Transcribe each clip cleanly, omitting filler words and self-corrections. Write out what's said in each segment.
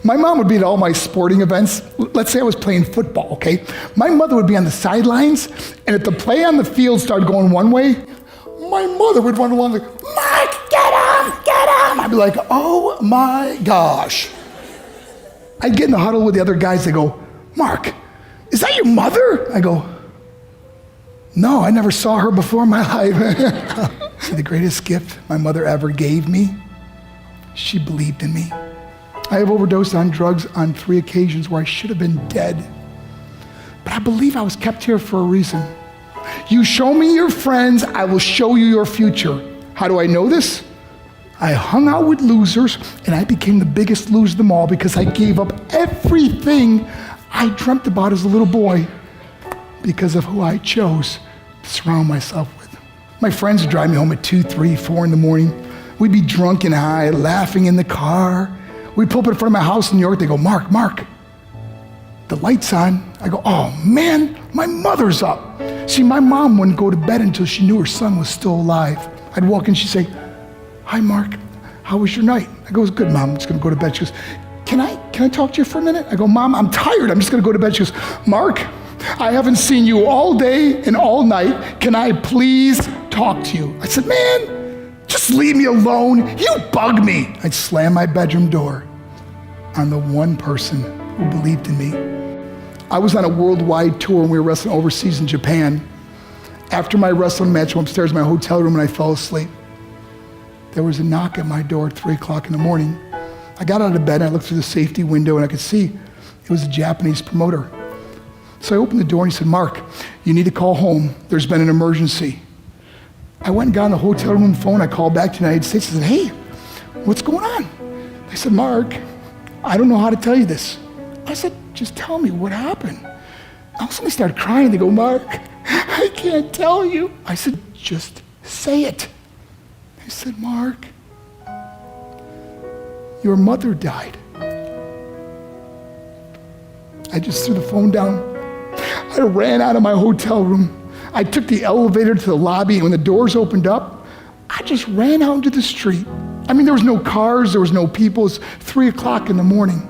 My mom would be at all my sporting events. Let's say I was playing football, okay? My mother would be on the sidelines, and if the play on the field started going one way, my mother would run along like, Mark, get him, get him. I'd be like, oh my gosh. I'd get in the huddle with the other guys. They go, Mark, is that your mother? I go, no, I never saw her before in my life. See, the greatest gift my mother ever gave me, she believed in me. I have overdosed on drugs on 3 occasions where I should have been dead. But I believe I was kept here for a reason. You show me your friends, I will show you your future. How do I know this? I hung out with losers, and I became the biggest loser of them all because I gave up everything I dreamt about as a little boy because of who I chose to surround myself with. My friends would drive me home at 2, 3, 4 in the morning. We'd be drunk and high, laughing in the car. We'd pull up in front of my house in New York. They go, Mark, the light's on. I go, oh man, my mother's up. See, my mom wouldn't go to bed until she knew her son was still alive. I'd walk in, she'd say, hi, Mark, how was your night? I go, it was good, Mom, I'm just gonna go to bed. She goes, can I talk to you for a minute? I go, Mom, I'm tired, I'm just gonna go to bed. She goes, Mark, I haven't seen you all day and all night. Can I please talk to you? I said, man, just leave me alone. You bug me. I'd slam my bedroom door on the one person who believed in me. I was on a worldwide tour and we were wrestling overseas in Japan. After my wrestling match, I went upstairs in my hotel room and I fell asleep. There was a knock at my door at 3 o'clock in the morning. I got out of bed and I looked through the safety window and I could see it was a Japanese promoter. So I opened the door and he said, Mark, you need to call home. There's been an emergency. I went and got on the hotel room phone. I called back to the United States. I said, hey, what's going on? They said, Mark, I don't know how to tell you this. I said, just tell me what happened. All of a sudden they started crying. They go, Mark, I can't tell you. I said, just say it. They said, Mark, your mother died. I just threw the phone down. I ran out of my hotel room. I took the elevator to the lobby, and when the doors opened up, I just ran out into the street. I mean, there was no cars, there was no people. It was 3 o'clock in the morning.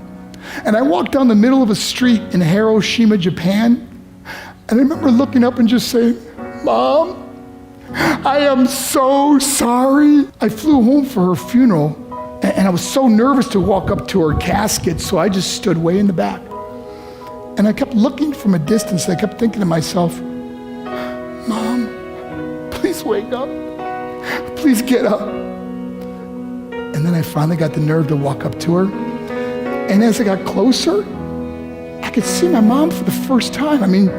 And I walked down the middle of a street in Hiroshima, Japan, and I remember looking up and just saying, Mom, I am so sorry. I flew home for her funeral, and I was so nervous to walk up to her casket, so I just stood way in the back. And I kept looking from a distance. I kept thinking to myself, Mom, please wake up. Please get up. And then I finally got the nerve to walk up to her. And as I got closer, I could see my mom for the first time. I mean,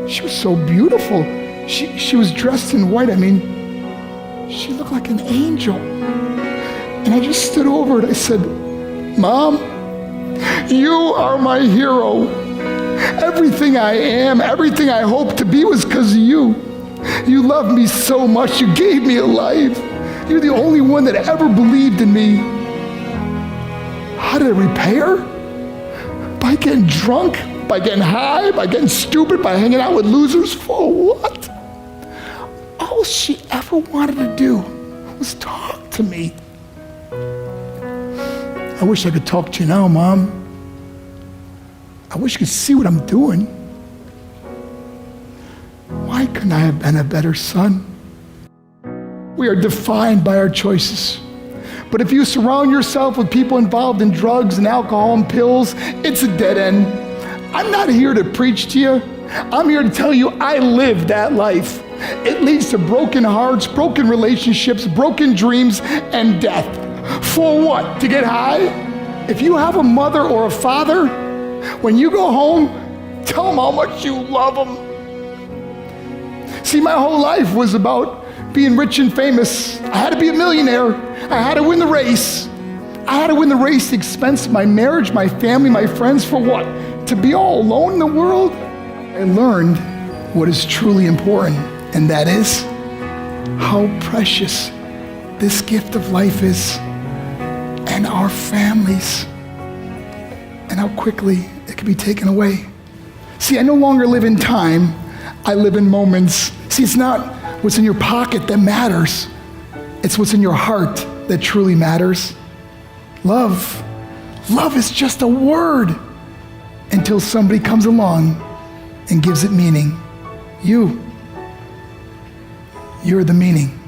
she was so beautiful. She was dressed in white. I mean, she looked like an angel. And I just stood over it. I said, Mom, you are my hero. Everything I am, everything I hope to be was because of you. You loved me so much. You gave me a life. You're the only one that ever believed in me. How did I repay her? By getting drunk, by getting high, by getting stupid, by hanging out with losers? For what? All she ever wanted to do was talk to me. I wish I could talk to you now, Mom. I wish you could see what I'm doing. Why couldn't I have been a better son? We are defined by our choices. But if you surround yourself with people involved in drugs and alcohol and pills, it's a dead end. I'm not here to preach to you. I'm here to tell you I lived that life. It leads to broken hearts, broken relationships, broken dreams, and death. For what? To get high? If you have a mother or a father, when you go home, tell them how much you love them. See, my whole life was about being rich and famous. I had to be a millionaire. I had to win the race. I had to win the race at the expense of my marriage, my family, my friends. For what? To be all alone in the world? I learned what is truly important, and that is how precious this gift of life is, and our families, and how quickly it can be taken away. See, I no longer live in time, I live in moments. See, it's not what's in your pocket that matters, it's what's in your heart that truly matters. Love Love is just a word until somebody comes along and gives it meaning. You're the meaning.